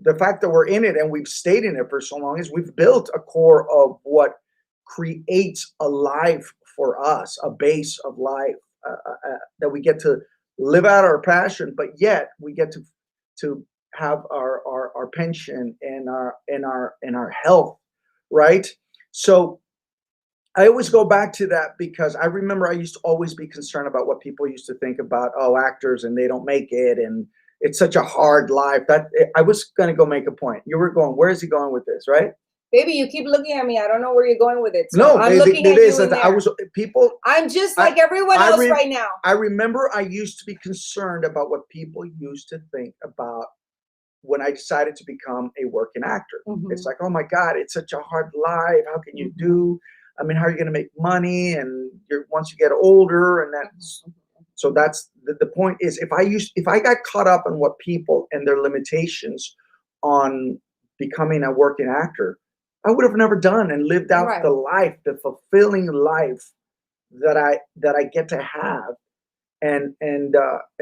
the fact that we're in it and we've stayed in it for so long, is we've built a core of what creates a life for us, a base of life, that we get to live out our passion, but yet we get to have our pension and our health, right? So I always go back to that, because I remember I used to always be concerned about what people used to think about, actors, and they don't make it, and it's such a hard life. That I was going to go make a point. You were going, where is he going with this, right? Baby, you keep looking at me. I don't know where you're going with it. So no, I'm looking at you in there. I was people. I'm just like everyone else right now. I remember I used to be concerned about what people used to think about when I decided to become a working actor. Mm-hmm. It's like, oh my God, it's such a hard life. How can you do? I mean, how are you going to make money? And once you get older, and that's so that's the point is, if I got caught up in what people and their limitations on becoming a working actor, I would have never done and lived out the life, the fulfilling life that I get to have, and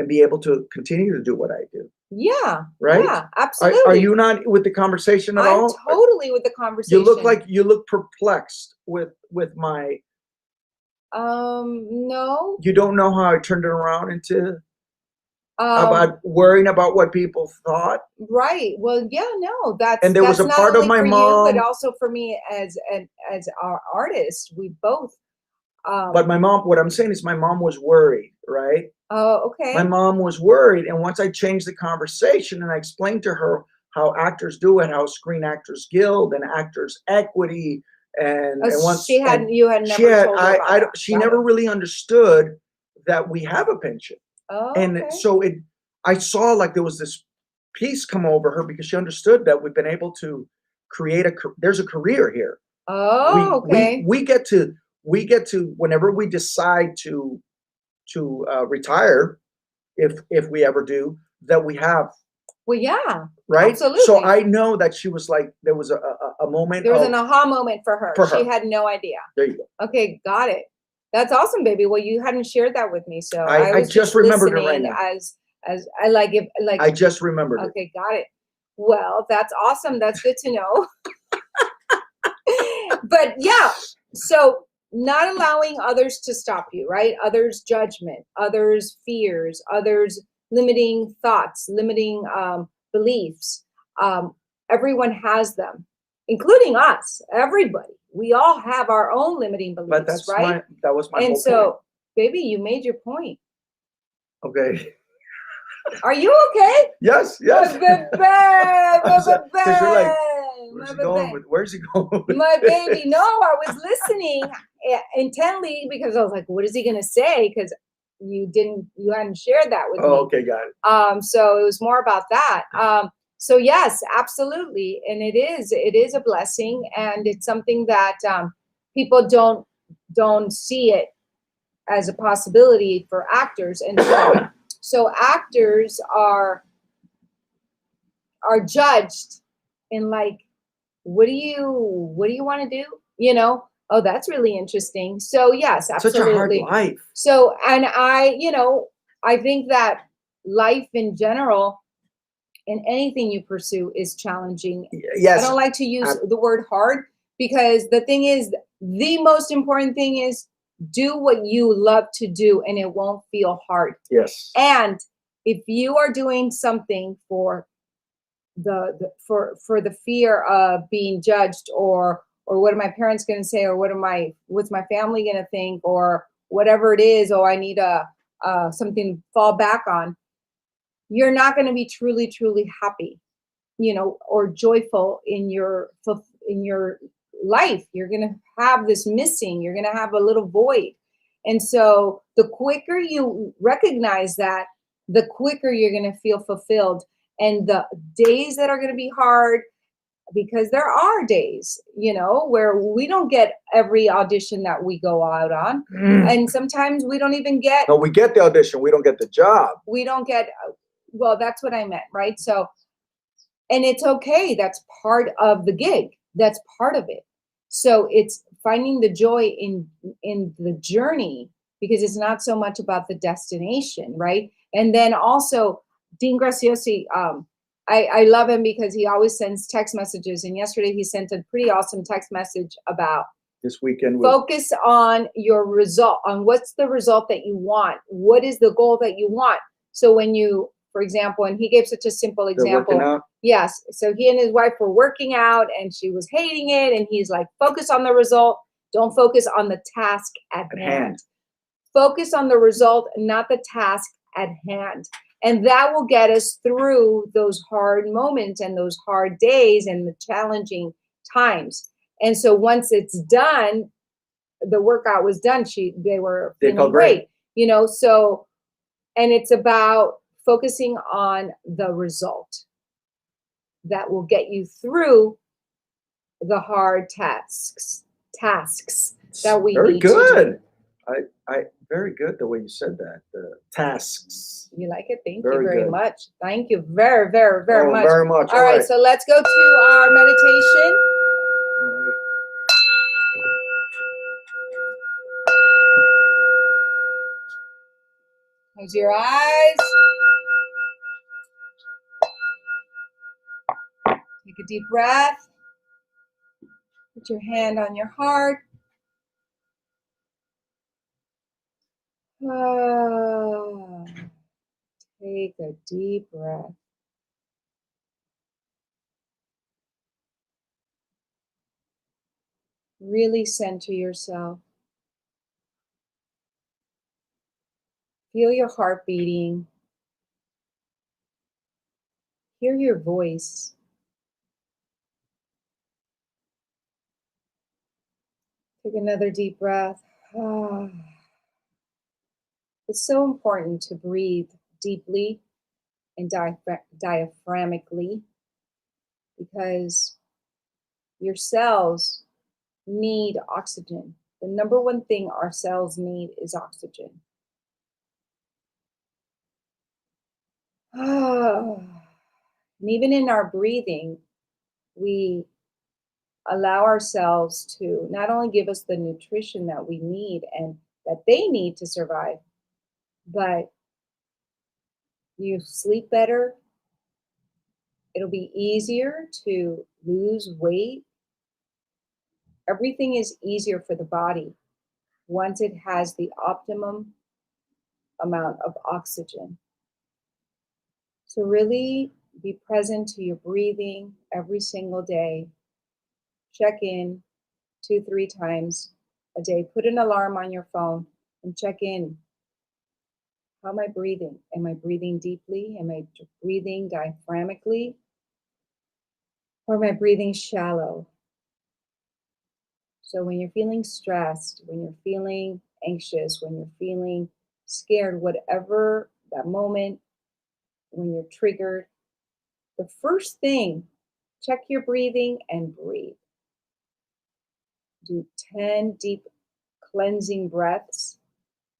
be able to continue to do what I do. Yeah. Right. Yeah, absolutely. Are you not with the conversation at all? I'm totally with the conversation. You look perplexed with my. No. You don't know how I turned it around into about worrying about what people thought. Right. Well, yeah, no, and there was a part of my mom, but also for me as our artist, we both. But my mom, what I'm saying is, my mom was worried, right? Oh, okay. My mom was worried, and once I changed the conversation and I explained to her how actors do it, how Screen Actors Guild and Actors Equity, and once you had never told her about that. She never really understood that we have a pension. Oh, and okay. so I saw like there was this peace come over her, because she understood that we've been able to create there's a career here. Oh, okay. We get to whenever we decide to retire, if we ever do, that we have. Well, yeah, right. Absolutely. So I know that she was like, there was a moment. There was an aha moment for her. She had no idea. There you go. Okay, got it. That's awesome, baby. Well, you hadn't shared that with me, so I was just remembered it right now. As I like it, like I just remembered it. Okay, got it. Well, that's awesome. That's good to know. But yeah, so not allowing others to stop you, right? Others' judgment, others' fears, others' limiting thoughts, limiting beliefs. Everyone has them, including us. Everybody. We all have our own limiting beliefs, but that's right? That was my and whole so, point. Baby, you made your point. Okay. Are you okay? Yes. My baby. Where's he going with my baby? No, I was listening intently, because I was like, what is he gonna say? Because you hadn't shared that with me. Okay, got it. So it was more about that. So yes, absolutely. And it is a blessing, and it's something that people don't see it as a possibility for actors. And so actors are judged in like, what do you want to do? Oh, that's really interesting. So yes, absolutely. Such a hard life. So, and I think that life in general, and anything you pursue, is challenging. Yes. I don't like to use the word hard, because the thing is, the most important thing is, do what you love to do, and it won't feel hard. Yes. And if you are doing something for for the fear of being judged, or what are my parents going to say, or what's my family going to think, or whatever it is, I need something to fall back on, you're not going to be truly, truly happy, or joyful in your life. You're going to have this missing. You're going to have a little void. And so the quicker you recognize that, the quicker you're going to feel fulfilled. And the days that are going to be hard, because there are days, where we don't get every audition that we go out on. And sometimes we don't even get. No, we get the audition. We don't get the job. We don't get, well, that's what I meant, right? So, and it's okay. That's part of the gig. That's part of it. So it's finding the joy in the journey, because it's not so much about the destination, right? And then also Dean Graziosi, I love him because he always sends text messages. And yesterday he sent a pretty awesome text message about this weekend. Focus on your result, on what's the result that you want. What is the goal that you want? So when you, for example, and he gave such a simple example. Working out? Yes. So he and his wife were working out and she was hating it. And he's like, focus on the result. Don't focus on the task at hand. Focus on the result, not the task at hand. And that will get us through those hard moments and those hard days and the challenging times. And so once it's done, the workout was done. They were feeling great, so, and it's about focusing on the result that will get you through the hard tasks that we very need good. to do. I very good the way you said that. The tasks. You like it? Thank very you very good. much. Thank you very, very, very much. Very much. All right, so let's go to our meditation. All right. Close your eyes. Take a deep breath. Put your hand on your heart. Take a deep breath. Really center yourself. Feel your heart beating. Hear your voice. Take another deep breath. It's so important to breathe deeply and diaphragmically, because your cells need oxygen. The number one thing our cells need is oxygen. And even in our breathing, we allow ourselves to not only give us the nutrition that we need and that they need to survive, but you sleep better. It'll be easier to lose weight. Everything is easier for the body once it has the optimum amount of oxygen. So really be present to your breathing every single day. Check in 2-3 times a day. Put an alarm on your phone and check in. How am I breathing? Am I breathing deeply? Am I breathing diaphragmically? Or am I breathing shallow? So when you're feeling stressed, when you're feeling anxious, when you're feeling scared, whatever that moment, when you're triggered, the first thing, check your breathing and breathe. Do 10 deep cleansing breaths,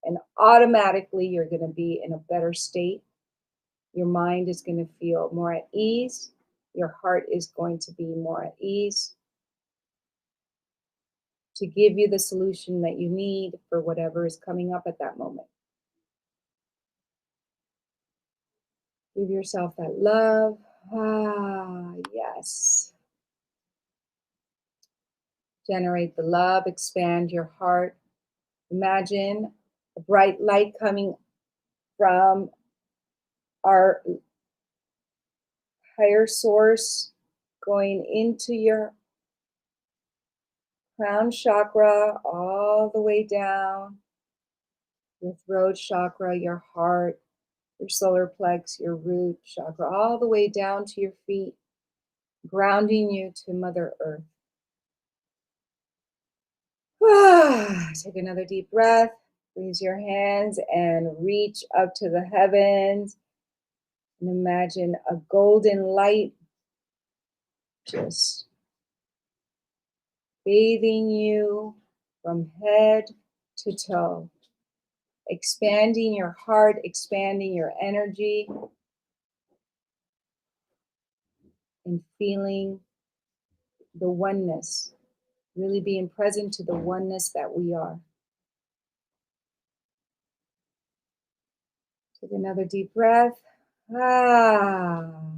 and automatically you're going to be in a better state. Your mind is going to feel more at ease. Your heart is going to be more at ease to give you the solution that you need for whatever is coming up at that moment. Give yourself that love. Yes. Generate the love, expand your heart. Imagine a bright light coming from our higher source, going into your crown chakra, all the way down, your throat chakra, your heart, your solar plex, your root chakra, all the way down to your feet, grounding you to Mother Earth. Take another deep breath. Raise your hands and reach up to the heavens and imagine a golden light just bathing you from head to toe, expanding your heart, expanding your energy, and feeling the oneness, really being present to the oneness that we are. Take another deep breath. Now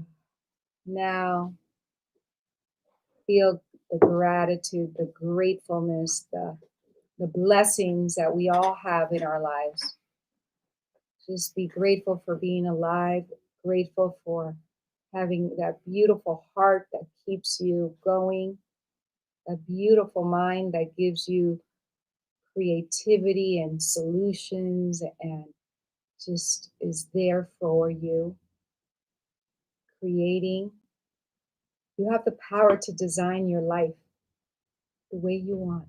feel the gratitude, the gratefulness, the blessings that we all have in our lives. Just be grateful for being alive, grateful for having that beautiful heart that keeps you going, a beautiful mind that gives you creativity and solutions and just is there for you, creating. You have the power to design your life the way you want.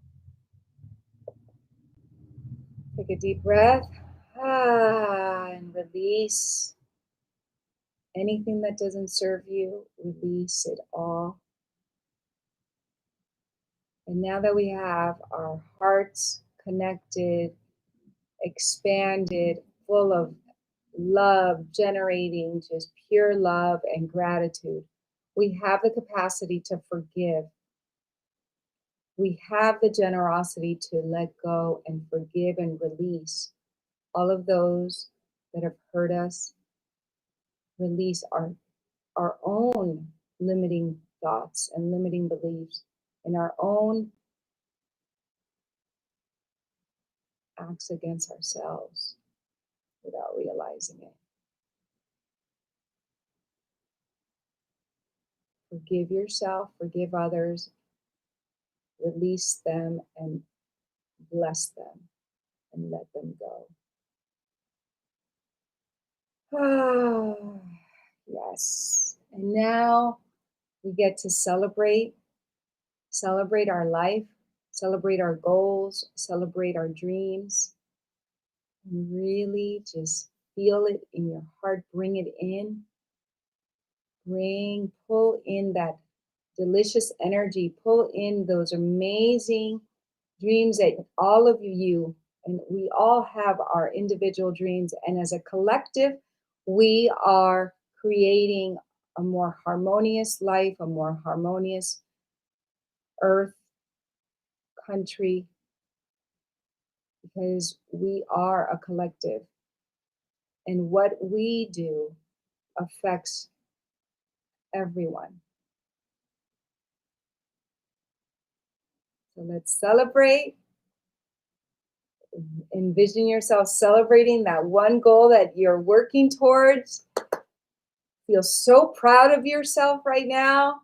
Take a deep breath and release anything that doesn't serve you. Release it all. And now that we have our hearts connected, expanded, full of love, generating just pure love and gratitude, we have the capacity to forgive. We have the generosity to let go and forgive and release all of those that have hurt us, release our own limiting thoughts and limiting beliefs and our own acts against ourselves without realizing it. Forgive yourself, forgive others, release them and bless them and let them go. Yes. And now we get to celebrate our life, celebrate our goals, celebrate our dreams, and really just feel it in your heart, bring it in, pull in that delicious energy, pull in those amazing dreams that all of you, and we all have our individual dreams, and as a collective, we are creating a more harmonious life, a more harmonious earth, country, because we are a collective. And what we do affects everyone. So let's celebrate. Envision yourself celebrating that one goal that you're working towards. Feel so proud of yourself right now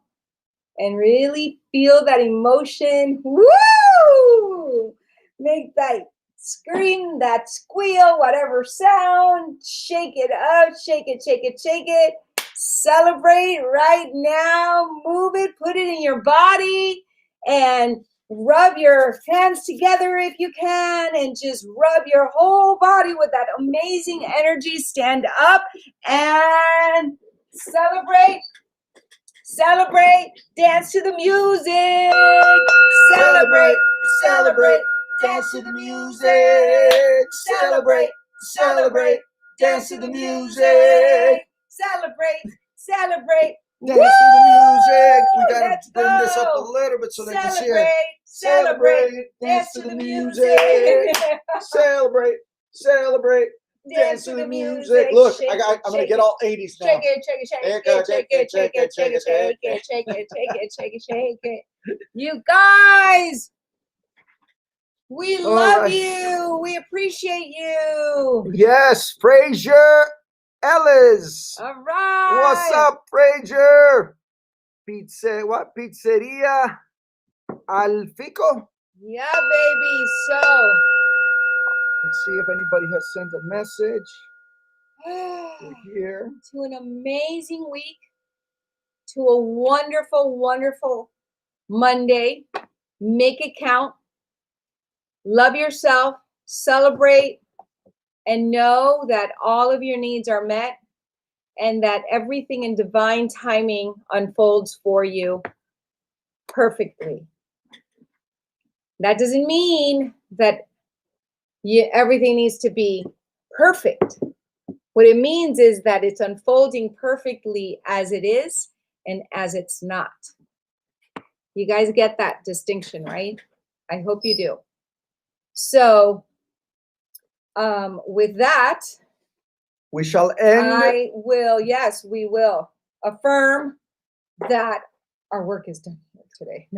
and really feel that emotion. Woo! Make that scream, that squeal, whatever sound. Shake it up, shake it, shake it, shake it. Celebrate right now. Move it, put it in your body, and rub your hands together if you can, and just rub your whole body with that amazing energy. Stand up and celebrate. Celebrate, dance to the music. Celebrate, celebrate, dance to the music. Celebrate, celebrate, dance to the music. Celebrate, celebrate, dance to the music. We gotta bring this up a little bit so they can see it. Celebrate, dance to the music. Celebrate, celebrate. Dance to the music. Look, I'm gonna get all 80s now. Shake it, shake it, shake it, shake it, shake it, shake it, shake it, shake it, shake it, shake it, shake it. You guys, we love you. We appreciate you. Yes, Fraser Ellis. All right. What's up, Fraser? Pizzeria Alfico? Yeah, baby. So let's see if anybody has sent a message. We're here. To an amazing week, to a wonderful, wonderful Monday. Make it count. Love yourself. celebrate, and know that all of your needs are met and that everything in divine timing unfolds for you perfectly. That doesn't mean that everything needs to be perfect. What it means is that it's unfolding perfectly as it is and as it's not. You guys get that distinction, right? I hope you do. So, with that, we shall end. Yes, we will affirm that our work is done today.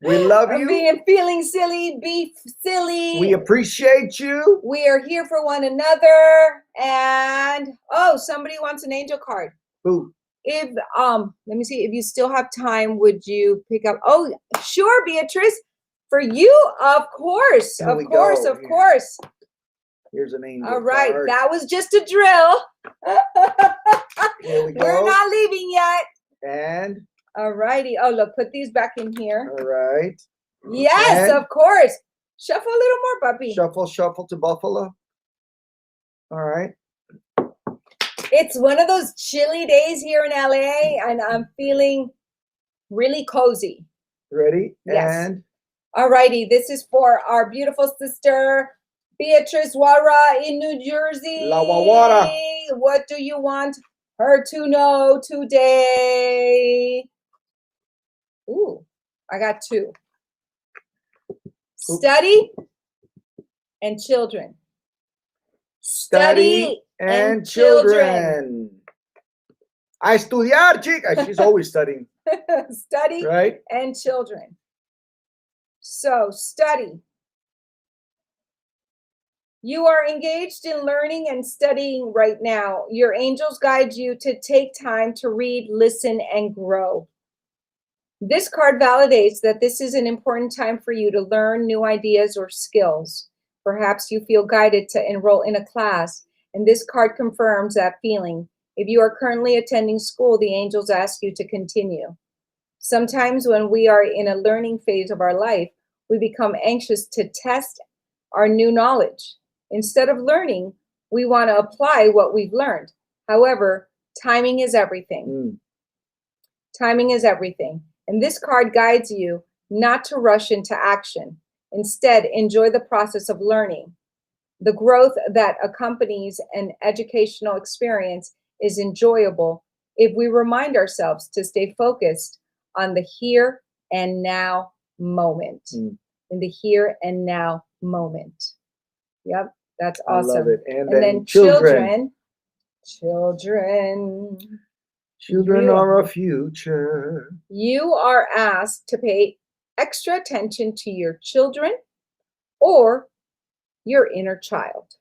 We love you. Feeling silly, be silly. We appreciate you. We are here for one another. And somebody wants an angel card. Who? If let me see, if you still have time, would you pick up? Oh, sure, Beatrice. For you, of course. Of course. Here's an angel All right, card. that was just a drill. Here we go. We're not leaving yet. And all righty. Oh, look, put these back in here. All right. Yes, and of course. Shuffle a little more, puppy. Shuffle to Buffalo. All right. It's one of those chilly days here in LA, and I'm feeling really cozy. Ready? Yes. And all righty. This is for our beautiful sister, Beatrice Wara in New Jersey. La Wawara. What do you want her to know today? Ooh, I got two. Study and children. Study and children. A estudiar, chica. She's always studying. Study right? And children. So, study. You are engaged in learning and studying right now. Your angels guide you to take time to read, listen, and grow. This card validates that this is an important time for you to learn new ideas or skills. Perhaps you feel guided to enroll in a class, and this card confirms that feeling. If you are currently attending school, the angels ask you to continue. Sometimes when we are in a learning phase of our life, we become anxious to test our new knowledge. Instead of learning, we want to apply what we've learned. However, timing is everything. Timing is everything. And this card guides you not to rush into action. Instead, enjoy the process of learning. The growth that accompanies an educational experience is enjoyable if we remind ourselves to stay focused on the here and now moment. In the here and now moment. Yep, that's awesome. I love it. And then children. Children are our future. You are asked to pay extra attention to your children or your inner child.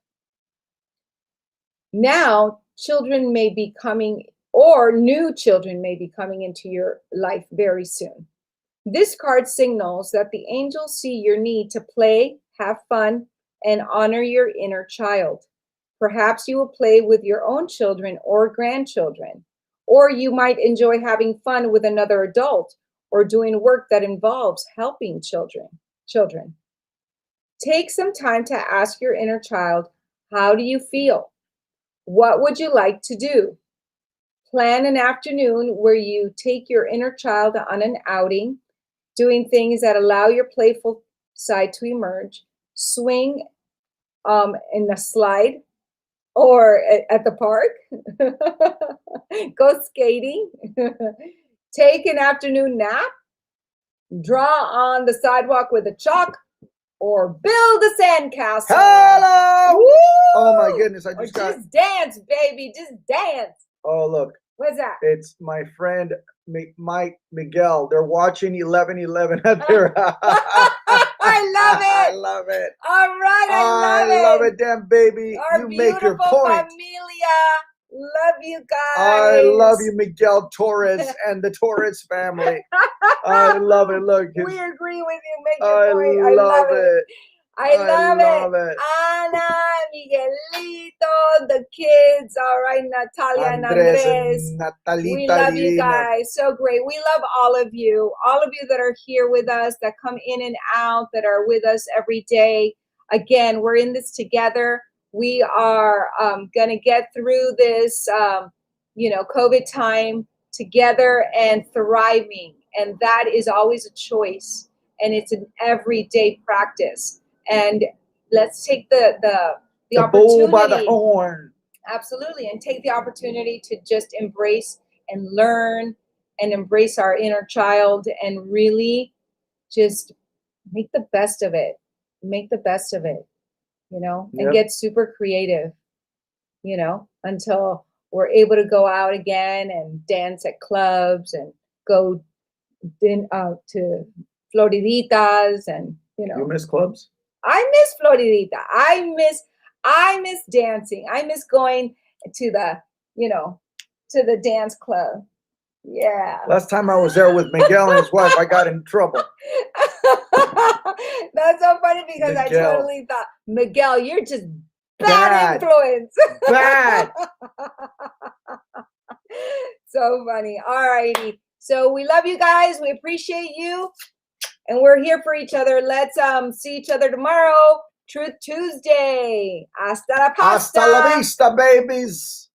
Now, children may be coming, or new children may be coming into your life very soon. This card signals that the angels see your need to play, have fun, and honor your inner child. Perhaps you will play with your own children or grandchildren, or you might enjoy having fun with another adult or doing work that involves helping children. Take some time to ask your inner child, how do you feel? What would you like to do? Plan an afternoon where you take your inner child on an outing, doing things that allow your playful side to emerge. Swing in the slide or at the park. Go skating. Take an afternoon nap. Draw on the sidewalk with a chalk, or build a sandcastle. Hello! Woo! Oh my goodness, I just got... Just dance, baby, just dance. Oh, look. What's that? It's my friend Mike Miguel. They're watching 11:11 at their house. I love it. I love it. All right, I love it. Damn, baby. Our you make your beautiful point. Familia. Love you guys. I love you, Miguel Torres and the Torres family. I love it. Look. We agree with you. Make your point. I love it. I love it. Ana, Miguelito, the kids. All right, Natalia and Andres. We love you guys. So great. We love all of you. All of you that are here with us, that come in and out, that are with us every day. again, we're in this together. We are going to get through this, COVID time together and thriving. And that is always a choice. And it's an everyday practice. And let's take the bull by the opportunity. horn. Absolutely. And take the opportunity to just embrace and learn and embrace our inner child and really just make the best of it. Make the best of it, and get super creative, until we're able to go out again and dance at clubs and go to Floriditas and, You miss clubs? I miss Floridita. I miss dancing. I miss going to the dance club. Yeah. Last time I was there with Miguel and his wife, I got in trouble. That's so funny because Miguel. I totally thought, Miguel, you're just bad influence. Bad. So funny. All righty. So we love you guys. We appreciate you. And we're here for each other. Let's see each other tomorrow. Truth Tuesday. Hasta la pasta. Hasta la vista, babies.